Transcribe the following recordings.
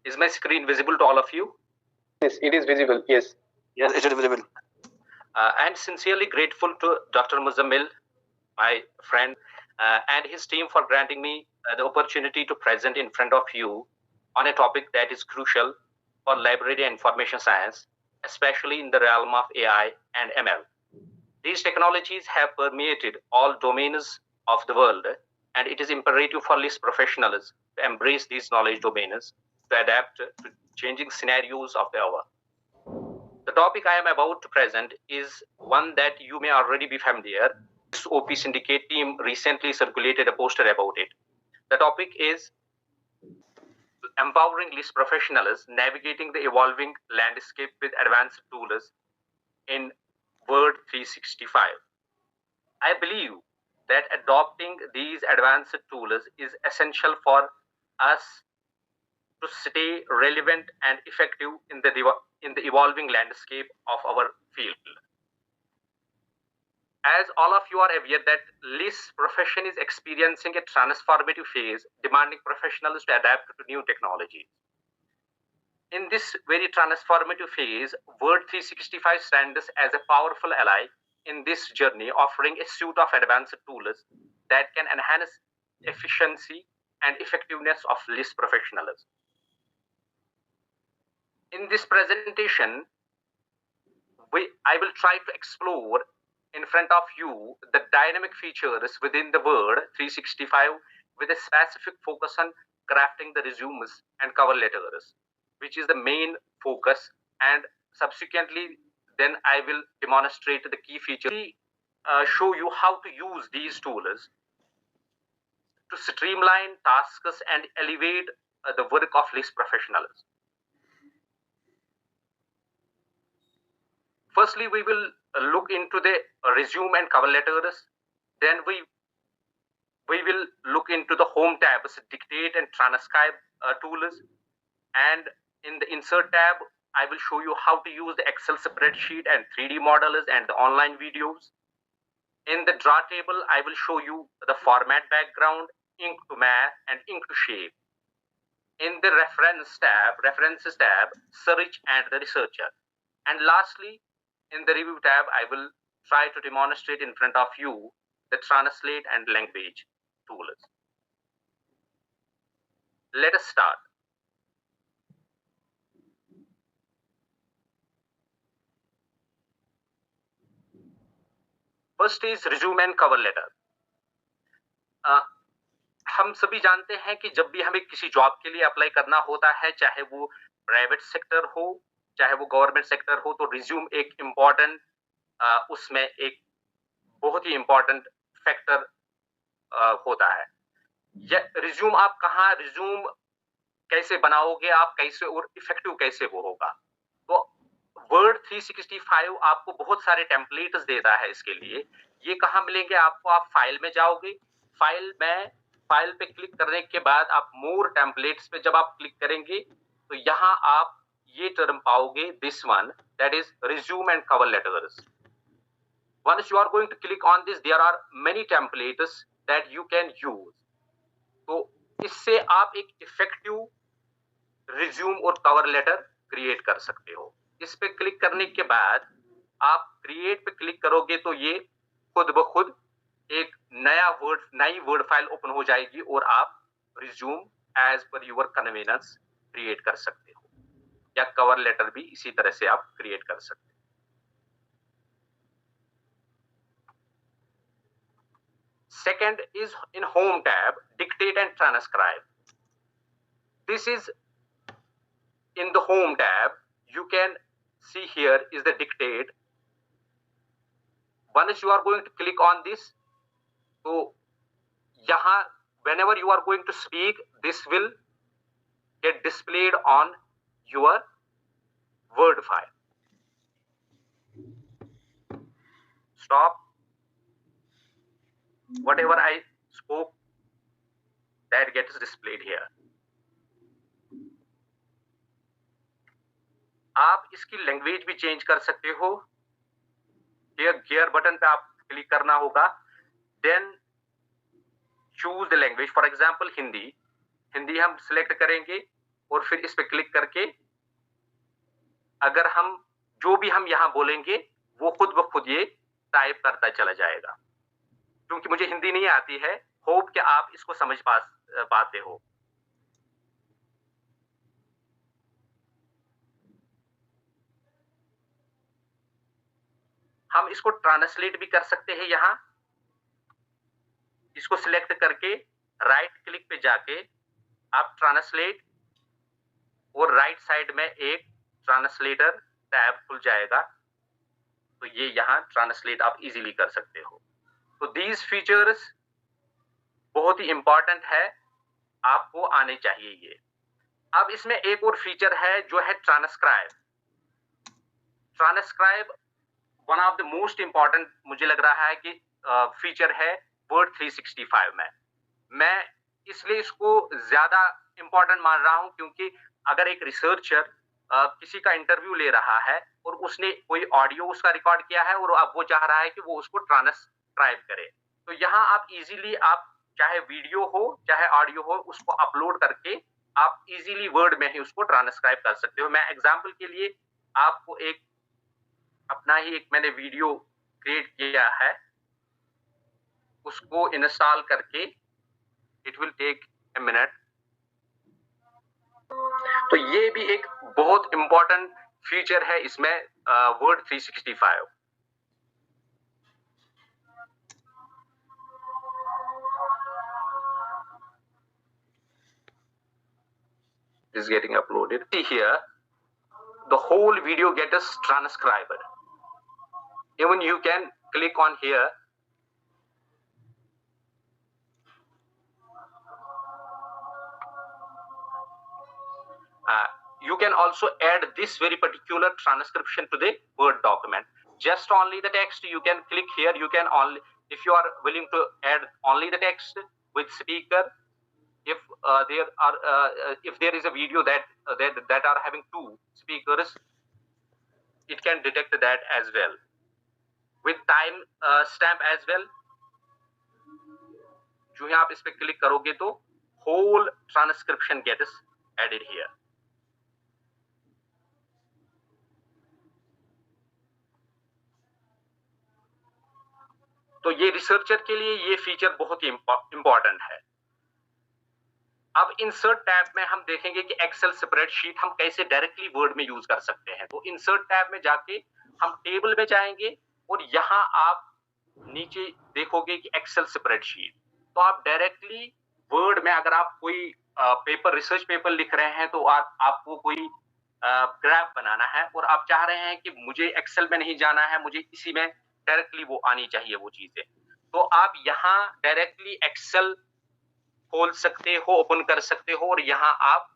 Is my screen visible to all of you? Yes, it is visible. Yes. Yes, it is visible. I am sincerely grateful to Dr. Muzammil, my friend, and his team for granting me the opportunity to present in front of you on a topic that is crucial for library and information science, especially in the realm of AI and ML. These technologies have permeated all domains of the world, and it is imperative for LIS professionals to embrace these knowledge domains to adapt to changing scenarios of the hour. The topic I am about to present is one that you may already be familiar. This OP Syndicate team recently circulated a poster about it. The topic is empowering LIS professionals navigating the evolving landscape with advanced tools in Word 365. I believe that adopting these advanced tools is essential for us to stay relevant and effective in the evolving landscape of our field. As all of you are aware that LIS profession is experiencing a transformative phase, demanding professionals to adapt to new technologies. In this very transformative phase, Word 365 stands as a powerful ally in this journey, offering a suite of advanced tools that can enhance efficiency and effectiveness of LIS professionals. In this presentation, I will try to explore in front of you the dynamic features within the Word 365 with a specific focus on crafting the resumes and cover letters, which is the main focus, and subsequently then I will demonstrate the key features, show you how to use these tools to streamline tasks and elevate the work of LIS professionals. Firstly, we will look into the resume and cover letters. Then we will look into the home tabs, dictate and transcribe tools. And in the insert tab, I will show you how to use the Excel spreadsheet and 3D models and the online videos. In the draw table, I will show you the format background, ink to math, and ink to shape. In the references tab, search and the researcher. And lastly, in the review tab, I will try to demonstrate in front of you the translate and language tools. Let us start. First is resume and cover letter. हम सभी जानते हैं कि जब भी हमें किसी job के लिए अप्लाई करना होता है, चाहे वो प्राइवेट सेक्टर हो, चाहे वो गवर्नमेंट सेक्टर हो, तो रिज्यूम एक इम्पॉर्टेंट उसमें एक बहुत ही इम्पॉर्टेंट फैक्टर होता है। रिज्यूम आप कहाँ रिज्यूम कैसे बनाओगे, आप कैसे और इफेक्टिव कैसे वो होगा। तो वर्ड 365 आपको बहुत सारे टेम्पलेट्स देता है इसके लिए। ये कहाँ मिलेंगे आपको, आप फाइल में जाओगे, फाइल पे क्लिक करने के बाद आप मोर टेम्पलेट्स पे जब आप क्लिक करेंगे तो यहाँ आप ये टर्म पाओगे, this one, that is resume and cover letters. Once you are going to click on this, there are many templates that you can use. तो इससे आप एक इफेक्टिव रिज्यूम और कवर लेटर क्रिएट कर सकते हो। इस पे क्लिक करने के बाद आप क्रिएट पे क्लिक करोगे तो ये खुद ब खुद एक नई वर्ड फाइल ओपन हो जाएगी और आप रिज्यूम एज पर यूर कन्वीनियंस क्रिएट कर सकते हो, या कवर लेटर भी इसी तरह से आप क्रिएट कर सकते हो। Second is in home tab, dictate and transcribe. This is in the home tab. You can see here is the dictate. Once you are going to click on this, so yahan whenever you are going to speak, this will get displayed on your Word file. Stop. Whatever I spoke, that gets displayed here. आप इसकी language भी change कर सकते हो। Gear button पे आप click करना होगा, then choose the language. For example Hindi हम सिलेक्ट करेंगे और फिर इस पे क्लिक करके अगर हम जो भी हम यहाँ बोलेंगे वो खुद ब खुद ये टाइप करता चला जाएगा। क्योंकि मुझे हिंदी नहीं आती है, होप कि आप इसको समझ पाते हो। हम इसको ट्रांसलेट भी कर सकते हैं। यहाँ इसको सिलेक्ट करके राइट क्लिक पे जाके आप ट्रांसलेट, और राइट साइड में एक ट्रांसलेटर टैब खुल जाएगा, तो ये यहाँ ट्रांसलेट आप इजीली कर सकते हो। तो दीज फीचर्स बहुत ही इंपॉर्टेंट है, आपको आने चाहिए ये। अब इसमें एक और फीचर है जो है transcribe. Transcribe one of the most important मुझे लग रहा है कि फीचर है वर्ड 365 में। मैं इसलिए इसको ज्यादा इंपॉर्टेंट मान रहा हूं क्योंकि अगर एक रिसर्चर किसी का इंटरव्यू ले रहा है और उसने कोई ऑडियो उसका रिकॉर्ड किया है और अब वो चाह रहा है कि वो उसको ट्रांसक्राइब करे, तो यहाँ आप इजीली, आप चाहे वीडियो हो चाहे ऑडियो हो, उसको अपलोड करके आप इजीली वर्ड में ही उसको ट्रांसक्राइब कर सकते हो। मैं एग्जांपल के लिए आपको एक अपना ही एक मैंने वीडियो क्रिएट किया है, उसको इंस्टॉल करके it will take a minute. तो ये भी एक बहुत इंपॉर्टेंट फीचर है इसमें Word 365। is getting uploaded. See here, the whole video gets transcribed. Even you can click on here. You can also add this very particular transcription to the Word document. Just only the text, you can click here. You can only, if you are willing to add only the text with speaker, if there is a video that are having two speakers, it can detect that as well. With time stamp as well. जो है आप इस पे click करोगे तो whole transcription gets added here. तो ये researcher के लिए ये फीचर बहुत ही इंपॉर्टेंट है। अब इंसर्ट टैब में हम देखेंगे कि एक्सेल स्प्रेडशीट हम कैसे डायरेक्टली वर्ड में यूज कर सकते हैं। तो इंसर्ट टैब में जाके हम टेबल में जाएंगे और यहाँ आप नीचे देखोगे कि एक्सेल स्प्रेडशीट। तो आप डायरेक्टली वर्ड में, अगर आप कोई पेपर, रिसर्च पेपर लिख रहे हैं, तो आपको कोई ग्राफ बनाना है और आप चाह रहे हैं कि मुझे एक्सेल में नहीं जाना है, मुझे इसी में डायरेक्टली वो आनी चाहिए वो चीजें, तो आप यहाँ डायरेक्टली एक्सेल खोल सकते हो, ओपन कर सकते हो और यहाँ आप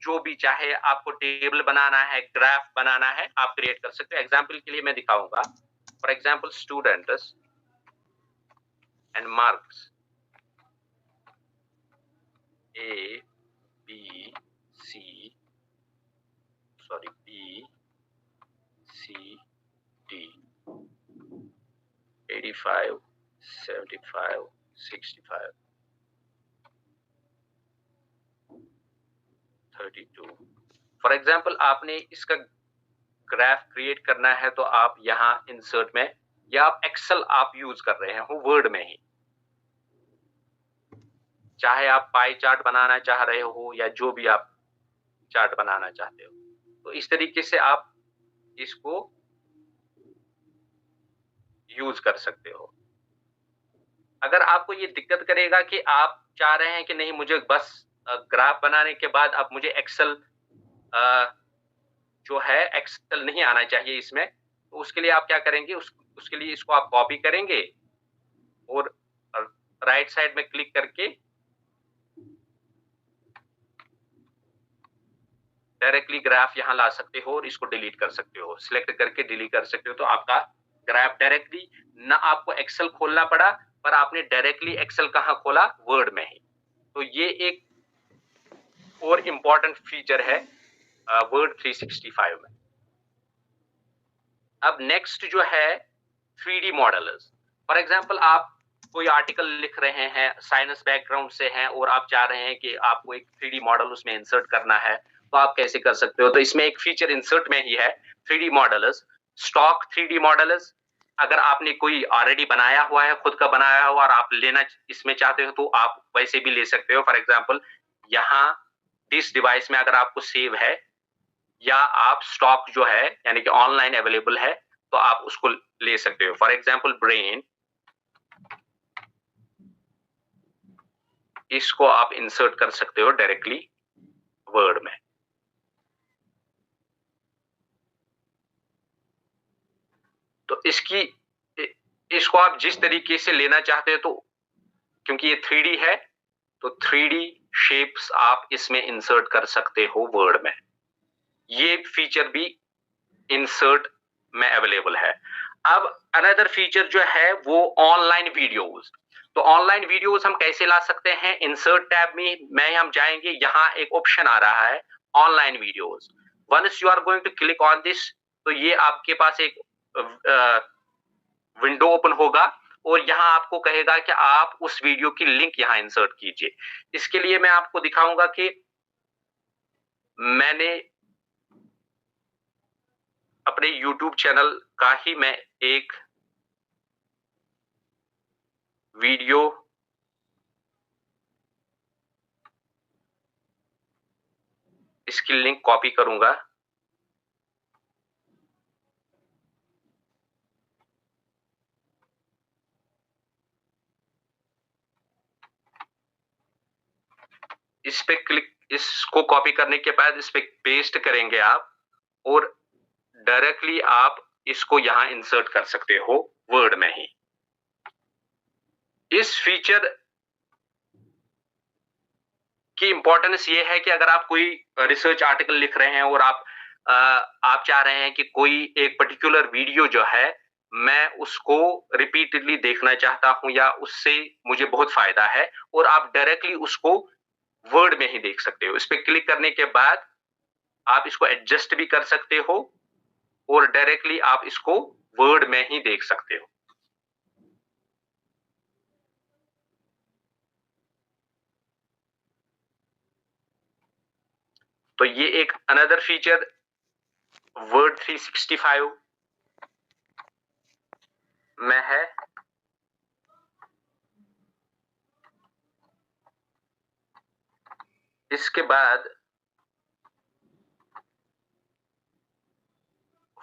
जो भी चाहे, आपको टेबल बनाना है, ग्राफ बनाना है, आप क्रिएट कर सकते हो। एग्जाम्पल के लिए मैं दिखाऊंगा। For example students and marks A, B, C, sorry, B, C, D, 85, 75, 65, 32। For example आपने इसका ग्राफ क्रिएट करना है तो आप यहाँ इंसर्ट में, या आप एक्सेल आप यूज कर रहे हो वर्ड में ही, चाहे आप पाई चार्ट बनाना चाह रहे हो या जो भी आप चार्ट बनाना चाहते हो, तो इस तरीके से आप इसको यूज कर सकते हो। अगर आपको ये दिक्कत करेगा कि आप चाह रहे हैं कि नहीं, मुझे बस ग्राफ बनाने के बाद अब मुझे एक्सेल जो है एक्सेल नहीं आना चाहिए इसमें, तो उसके लिए आप क्या करेंगे, उसके लिए इसको आप कॉपी करेंगे और राइट साइड में क्लिक करके डायरेक्टली ग्राफ यहाँ ला सकते हो और इसको डिलीट कर सकते हो, सिलेक्ट करके डिलीट कर सकते हो। तो आपका ग्राफ डायरेक्टली, ना आपको एक्सेल खोलना पड़ा, पर आपने डायरेक्टली एक्सेल कहाँ खोला, वर्ड में ही। तो ये एक और इम्पॉर्टेंट फीचर है वर्ड 365 में। अब नेक्स्ट जो है 3D मॉडल्स। फॉर एग्जांपल आप कोई आर्टिकल लिख रहे हैं, साइंस बैकग्राउंड से हैं और आप चाह रहे हैं कि आपको एक 3D मॉडल उसमें इंसर्ट करना है, तो आप कैसे कर सकते हो? तो इसमें एक फीचर इंसर्ट में ही है, 3D models, stock 3D models. अगर आपने कोई ऑलरेडी बनाया हुआ है, खुद का बनाया हुआ और आप लेना इसमें चाहते हो, तो आप वैसे भी ले सकते हो। फॉर एग्जांपल यहाँ इस डिवाइस में अगर आपको सेव है या आप स्टॉक जो है यानी कि ऑनलाइन अवेलेबल है, तो आप उसको ले सकते हो। फॉर एग्जांपल ब्रेन, इसको आप इंसर्ट कर सकते हो डायरेक्टली वर्ड में। तो इसको आप जिस तरीके से लेना चाहते हो, तो क्योंकि ये 3D है, तो 3D शेप्स आप इसमें इंसर्ट कर सकते हो वर्ड में। ये फीचर भी इंसर्ट में अवेलेबल है। अब अनदर फीचर जो है वो ऑनलाइन वीडियोस। तो ऑनलाइन वीडियोस हम कैसे ला सकते हैं? इंसर्ट टैब में हम जाएंगे, यहाँ एक ऑप्शन आ रहा है online videos. Once you are going to click on this, तो ये आपके पास एक विंडो ओपन होगा और यहाँ आपको कहेगा कि आप उस वीडियो की लिंक यहाँ इंसर्ट कीजिए। इसके लिए मैं आपको दिखाऊंगा कि मैंने अपने YouTube चैनल का ही मैं एक वीडियो इसकी लिंक कॉपी करूंगा। इस पे क्लिक, इसको कॉपी करने के बाद इस पे पेस्ट करेंगे आप और डायरेक्टली आप इसको यहां इंसर्ट कर सकते हो वर्ड में ही। इस फीचर की इंपॉर्टेंस ये है कि अगर आप कोई रिसर्च आर्टिकल लिख रहे हैं और आप चाह रहे हैं कि कोई एक पर्टिकुलर वीडियो जो है मैं उसको रिपीटेडली देखना चाहता हूं या उससे मुझे बहुत फायदा है, और आप डायरेक्टली उसको वर्ड में ही देख सकते हो। इस पे क्लिक करने के बाद आप इसको एडजस्ट भी कर सकते हो और डायरेक्टली आप इसको वर्ड में ही देख सकते हो। तो ये एक अनदर फीचर वर्ड 365 में है। इसके बाद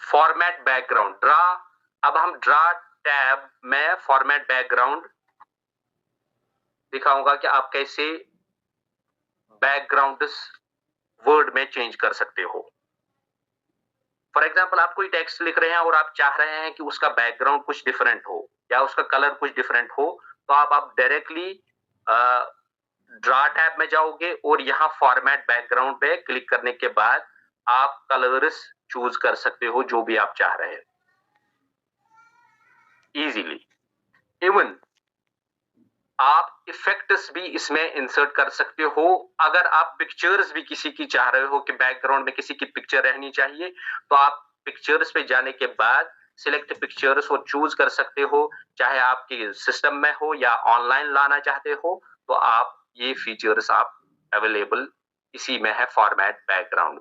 फॉर्मेट बैकग्राउंड, ड्रा। अब हम ड्रा टैब में फॉर्मेट बैकग्राउंड दिखाऊंगा कि आप कैसे बैकग्राउंड वर्ड में चेंज कर सकते हो। फॉर एग्जाम्पल आप कोई टेक्स्ट लिख रहे हैं और आप चाह रहे हैं कि उसका बैकग्राउंड कुछ डिफरेंट हो या उसका कलर कुछ डिफरेंट हो, तो आप डायरेक्टली ड्रा टैब में जाओगे और यहाँ फॉर्मेट बैकग्राउंड पे क्लिक करने के बाद आप कलर्स चूज कर सकते हो जो भी आप चाह रहे हो इजीली। इवन आप इफेक्ट्स भी इसमें इंसर्ट कर सकते हो। अगर आप पिक्चर्स भी किसी की चाह रहे हो कि बैकग्राउंड में किसी की पिक्चर रहनी चाहिए, तो आप पिक्चर्स पे जाने के बाद सिलेक्ट पिक्चर्स और चूज कर सकते हो, चाहे आपके सिस्टम में हो या ऑनलाइन लाना चाहते हो, तो आप ये फीचर्स आप अवेलेबल इसी में है format background.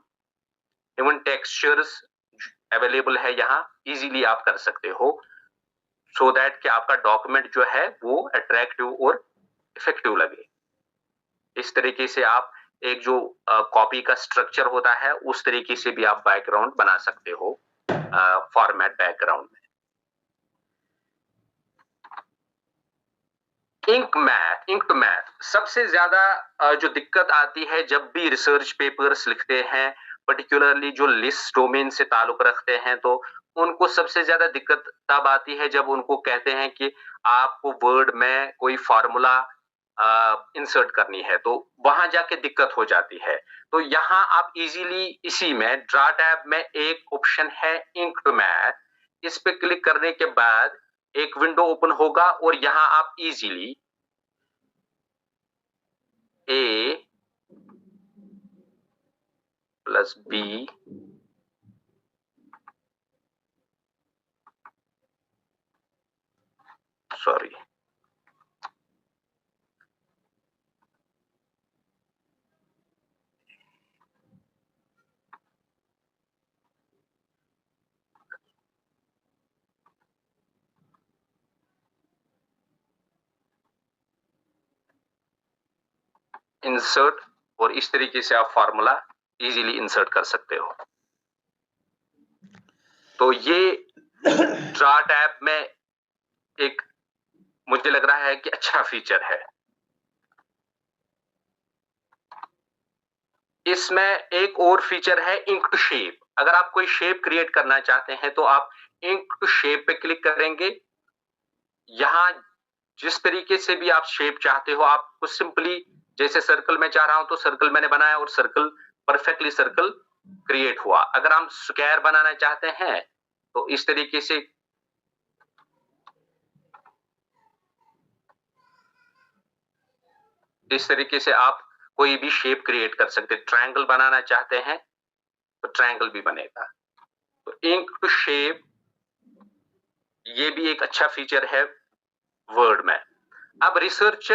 Even textures available है यहाँ, इजीली आप कर सकते हो सो दैट कि आपका डॉक्यूमेंट जो है वो अट्रैक्टिव और इफेक्टिव लगे। इस तरीके से आप एक जो कॉपी का स्ट्रक्चर होता है उस तरीके से भी आप बैकग्राउंड बना सकते हो फॉर्मेट बैकग्राउंड में। इंक मैथ सबसे ज्यादा जो दिक्कत आती है जब भी रिसर्च पेपर्स लिखते हैं, पर्टिकुलरली जो लिस्ट डोमेन से ताल्लुक रखते हैं, तो उनको सबसे ज्यादा दिक्कत तब आती है जब उनको कहते हैं कि आपको वर्ड में कोई फार्मूला इंसर्ट करनी है, तो वहां जाके दिक्कत हो जाती है। तो यहाँ आप इजीली इसी में ड्रा टैब में एक ऑप्शन है इंक मैथ, इस पे क्लिक करने के बाद एक विंडो ओपन होगा और यहाँ आप इजीली ए प्लस बी सॉरी इंसर्ट, और इस तरीके से आप फार्मूला इजीली इंसर्ट कर सकते हो। तो ये ड्रा टैब में एक मुझे लग रहा है कि अच्छा फीचर है। इसमें एक और फीचर है इंक टू शेप। अगर आप कोई शेप क्रिएट करना चाहते हैं तो आप इंक टू शेप पे क्लिक करेंगे। यहां जिस तरीके से भी आप शेप चाहते हो, आपको सिंपली, जैसे सर्कल में चाह रहा हूं तो सर्कल मैंने बनाया और सर्कल परफेक्टली सर्कल क्रिएट हुआ। अगर हम स्क्वायर बनाना चाहते हैं तो इस तरीके से आप कोई भी शेप क्रिएट कर सकते हैं। ट्रायंगल बनाना चाहते हैं तो ट्रायंगल भी बनेगा। तो इंक टू शेप ये भी एक अच्छा फीचर है वर्ड में। अब सर्च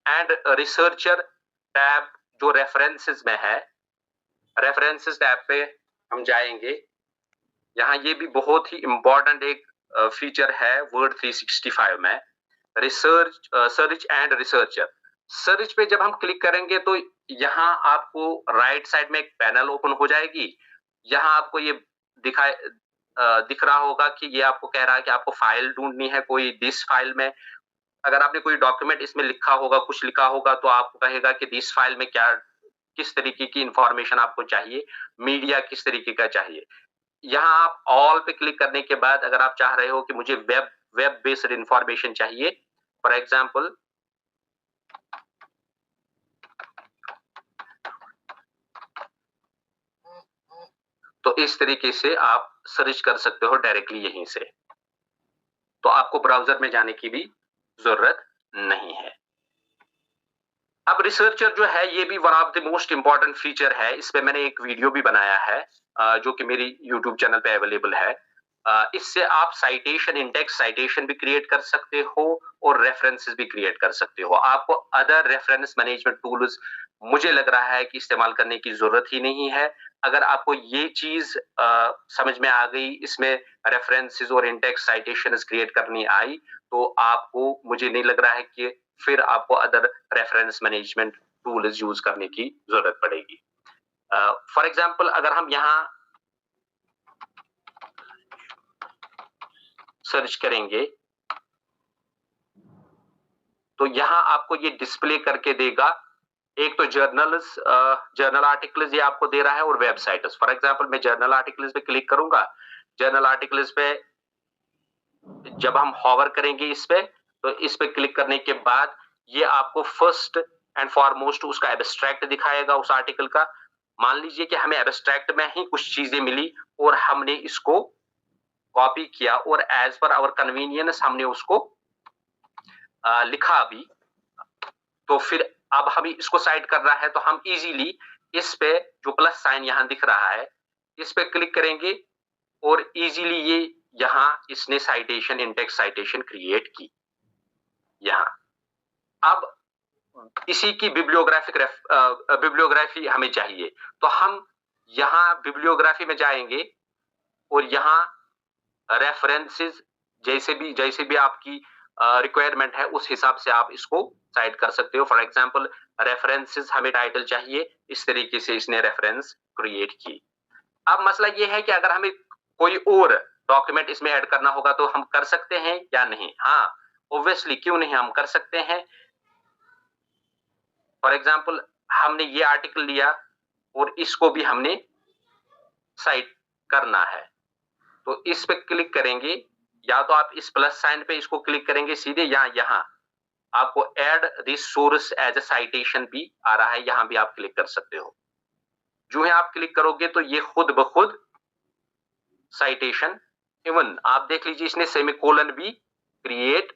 एंड रिसर्चर टैब जो रेफरेंसेस में है, रेफरेंसेस टैब पे हम जाएंगे। यहाँ ये भी बहुत ही इंपॉर्टेंट एक फीचर है वर्ड 365 में, सर्च एंड रिसर्चर। सर्च पे जब हम क्लिक करेंगे तो यहाँ आपको राइट साइड में एक पैनल ओपन हो जाएगी। यहाँ आपको ये दिख रहा होगा कि ये आपको कह रहा है कि आपको फाइल ढूंढनी है कोई दिस फाइल में। अगर आपने कोई डॉक्यूमेंट इसमें लिखा होगा, कुछ लिखा होगा, तो आपको कहेगा कि दिस फाइल में क्या, किस तरीके की इंफॉर्मेशन आपको चाहिए, मीडिया किस तरीके का चाहिए। यहाँ आप ऑल पे क्लिक करने के बाद अगर आप चाह रहे हो कि मुझे वेब बेस्ड इंफॉर्मेशन चाहिए, फॉर एग्जांपल तो इस तरीके से आप सर्च कर सकते हो डायरेक्टली यहीं से। तो आपको ब्राउजर में जाने की भी जरूरत नहीं है। अब रिसर्चर जो है ये भी one of the most important feature है। इस पे मैंने एक वीडियो भी बनाया है जो कि मेरी यूट्यूब चैनल पे अवेलेबल है। इससे आप साइटेशन, इंडेक्स साइटेशन भी क्रिएट कर सकते हो और रेफरेंसेस भी क्रिएट कर सकते हो। आपको अदर रेफरेंस मैनेजमेंट टूल्स मुझे लग रहा है कि इस्तेमाल करने की जरूरत ही नहीं है। अगर आपको ये चीज समझ में आ गई, इसमें रेफरेंसेस और इंडेक्स साइटेशंस क्रिएट करनी आई, तो आपको, मुझे नहीं लग रहा है कि फिर आपको other reference management tools use करने की जरूरत पड़ेगी। फॉर एग्जांपल अगर हम यहाँ सर्च करेंगे तो यहाँ आपको ये डिस्प्ले करके देगा। एक तो जर्नल आर्टिकल्स ये आपको दे रहा है और वेबसाइट्स। फॉर एग्जांपल मैं जर्नल आर्टिकल्स पे क्लिक करूंगा। जर्नल आर्टिकल्स पे जब हम हॉवर करेंगे इस पे, तो इस पे क्लिक करने के बाद ये आपको फर्स्ट एंड फॉरमोस्ट उसका एब्स्ट्रैक्ट दिखाएगा उस आर्टिकल का। मान लीजिए कि हमें एब्स्ट्रैक्ट में ही कुछ चीजें मिली और हमने इसको कॉपी किया और एज पर आवर कन्वीनियंस हमने उसको लिखा भी। तो फिर अब हमें इसको साइट करना है तो हम इजीली इस पे जो प्लस साइन यहां दिख रहा है इस पे क्लिक करेंगे और इजीली ये यहां इसने साइटेशन, इंडेक्स साइटेशन क्रिएट की। यहां अब इसी की बिब्लियोग्राफी हमें चाहिए तो हम यहां बिब्लियोग्राफी में जाएंगे और यहां रेफरेंसेस जैसे भी आपकी रिक्वायरमेंट है उस हिसाब से आप इसको साइट कर सकते हो। फॉर एग्जांपल रेफरेंसेस हमें टाइटल चाहिए, इस तरीके से इसने रेफरेंस क्रिएट की। अब मसला ये है कि अगर हमें कोई और डॉक्यूमेंट इसमें ऐड करना होगा तो हम कर सकते हैं या नहीं? हाँ, ऑब्वियसली, क्यों नहीं, हम कर सकते हैं। फॉर एग्जांपल हमने ये आर्टिकल लिया और इसको भी हमने साइट करना है तो इस पे क्लिक करेंगे, या तो आप इस प्लस साइन पे इसको क्लिक करेंगे सीधे, या यहां आपको add this source as a citation भी आ रहा है, यहां भी आप क्लिक कर सकते हो। जो है आप क्लिक करोगे तो ये खुद ब खुद साइटेशन, इवन आप देख लीजिए इसने सेमीकोलन भी क्रिएट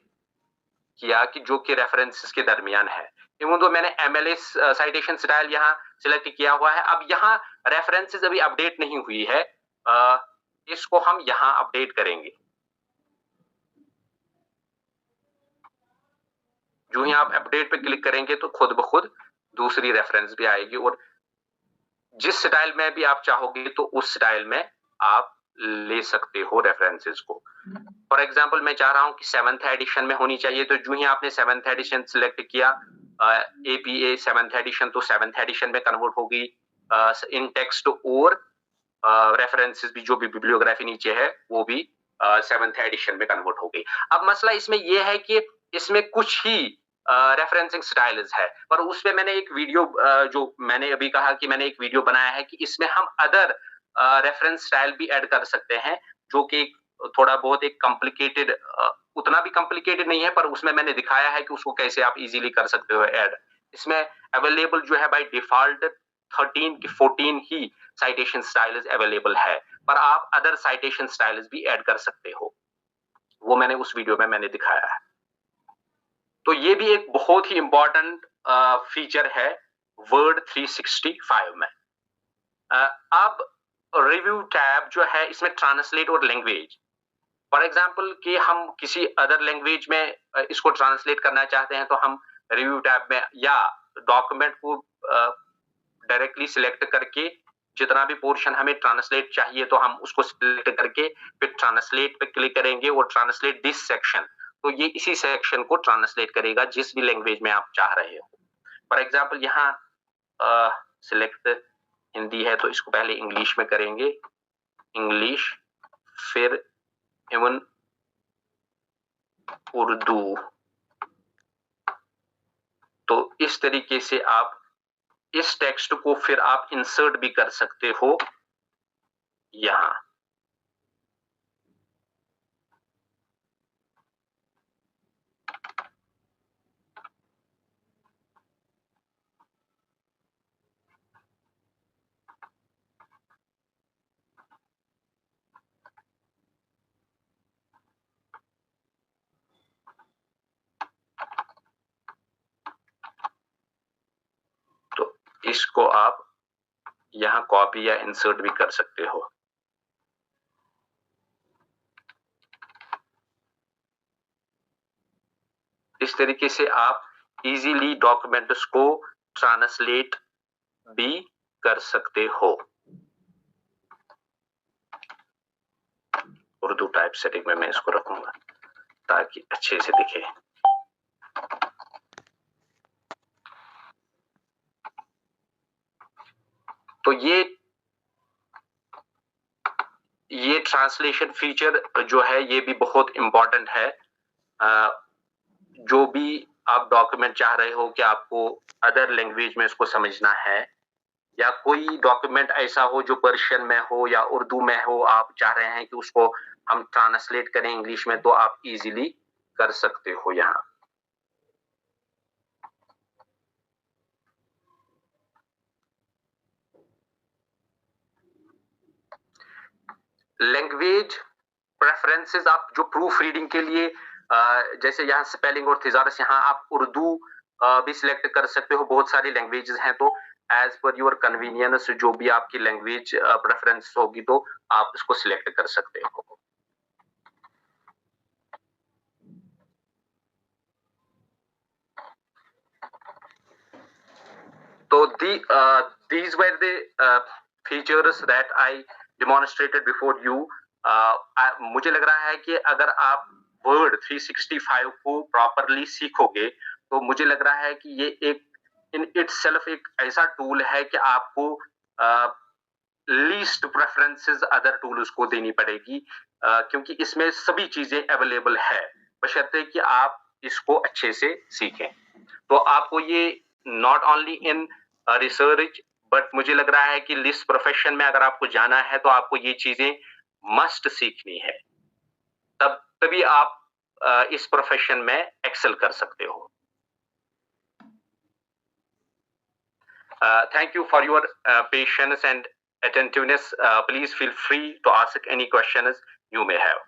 किया कि जो कि रेफरेंसेस के दरमियान है। इवन तो मैंने एमएलएस साइटेशन स्टाइल यहां सिलेक्ट किया हुआ है। अब यहां रेफरेंसेस अभी अपडेट नहीं हुई है, इसको हम यहां अपडेट करेंगे। जो ही आप अपडेट पे क्लिक करेंगे तो खुद ब खुद दूसरी रेफरेंस भी आएगी और जिस स्टाइल में भी आप चाहोगे तो उस स्टाइल में आप ले सकते हो रेफरेंसेस को। फॉर एग्जांपल मैं चाह रहा हूं कि 7th एडिशन में होनी चाहिए, तो जो ही आपने 7th एडिशन सिलेक्ट किया APA 7th एडिशन तो 7th एडिशन में कन्वर्ट होगी, इन टेक्स्ट और रेफरेंसेस भी, जो भी बिब्लियोग्राफी नीचे है वो भी 7th एडिशन में कन्वर्ट हो गई। अब मसला इसमें यह है कि इसमें कुछ ही रेफरेंसिंग स्टाइल्स है, पर उसमें मैंने एक वीडियो जो मैंने अभी कहा कि मैंने एक वीडियो बनाया है कि इसमें हम अदर रेफरेंस स्टाइल भी ऐड कर सकते हैं, जो कि थोड़ा बहुत एक कॉम्प्लिकेटेड, उतना भी कॉम्प्लिकेटेड नहीं है, पर उसमें मैंने दिखाया है कि उसको कैसे आप इजीली कर सकते हो ऐड। इसमें अवेलेबल जो है बाय डिफॉल्ट 13 की 14 ही साइटेशन स्टाइल्स अवेलेबल है, पर आप अदर साइटेशन स्टाइल्स भी ऐड कर सकते हो, वो मैंने उस वीडियो में मैंने दिखाया है। तो ये भी एक बहुत ही इंपॉर्टेंट फीचर है वर्ड 365 में। अब रिव्यू टैब जो है इसमें ट्रांसलेट और लैंग्वेज, फॉर एग्जांपल कि हम किसी अदर लैंग्वेज में इसको ट्रांसलेट करना चाहते हैं तो हम रिव्यू टैब में या डॉक्यूमेंट को डायरेक्टली सिलेक्ट करके जितना भी पोर्शन हमें ट्रांसलेट चाहिए तो हम उसको सिलेक्ट करके फिर ट्रांसलेट पे क्लिक करेंगे और ट्रांसलेट दिस सेक्शन, तो ये इसी सेक्शन को ट्रांसलेट करेगा जिस भी लैंग्वेज में आप चाह रहे हो। फॉर एग्जांपल यहाँ सिलेक्ट हिंदी है तो इसको पहले इंग्लिश में करेंगे, इंग्लिश, फिर इवन उर्दू। तो इस तरीके से आप इस टेक्स्ट को फिर आप इंसर्ट भी कर सकते हो यहां। तो इसको आप यहां कॉपी या इंसर्ट भी कर सकते हो। इस तरीके से आप इजीली डॉक्यूमेंट्स को ट्रांसलेट भी कर सकते हो। उर्दू टाइप सेटिंग में मैं इसको रखूंगा ताकि अच्छे से दिखे। तो ये ट्रांसलेशन फीचर जो है ये भी बहुत इंपॉर्टेंट है। जो भी आप डॉक्यूमेंट चाह रहे हो कि आपको अदर लैंग्वेज में इसको समझना है, या कोई डॉक्यूमेंट ऐसा हो जो पर्शियन में हो या उर्दू में हो, आप चाह रहे हैं कि उसको हम ट्रांसलेट करें इंग्लिश में, तो आप इजीली कर सकते हो यहाँ। लैंग्वेज प्रेफरेंसेस, आप जो प्रूफ रीडिंग के लिए जैसे यहाँ स्पेलिंग और थिजारस, यहाँ आप उर्दू भी सिलेक्ट कर सकते हो। बहुत सारी लैंग्वेजेस हैं, तो एज पर योर कन्वीनियंस जो भी आपकी लैंग्वेज प्रेफरेंस होगी तो आप इसको सिलेक्ट कर सकते हो। तो these were the features that I demonstrated before you. मुझे लग रहा है कि अगर आप वर्ड 365 को प्रॉपरली सीखोगे तो मुझे लग रहा है कि ये एक इन इटसेल्फ एक ऐसा टूल है कि आपको लीस्ट प्रेफरेंसेस अदर टूल्स को देनी पड़ेगी, क्योंकि इसमें सभी चीजें अवेलेबल है, बशर्ते कि आप इसको अच्छे से सीखें। तो आपको ये not only in research but मुझे लग रहा है कि लिस्ट प्रोफेशन में अगर आपको जाना है तो आपको ये चीजें मस्ट सीखनी है, तभी आप इस प्रोफेशन में एक्सेल कर सकते हो। Thank you for your patience and attentiveness. Please feel free to ask any questions you may have.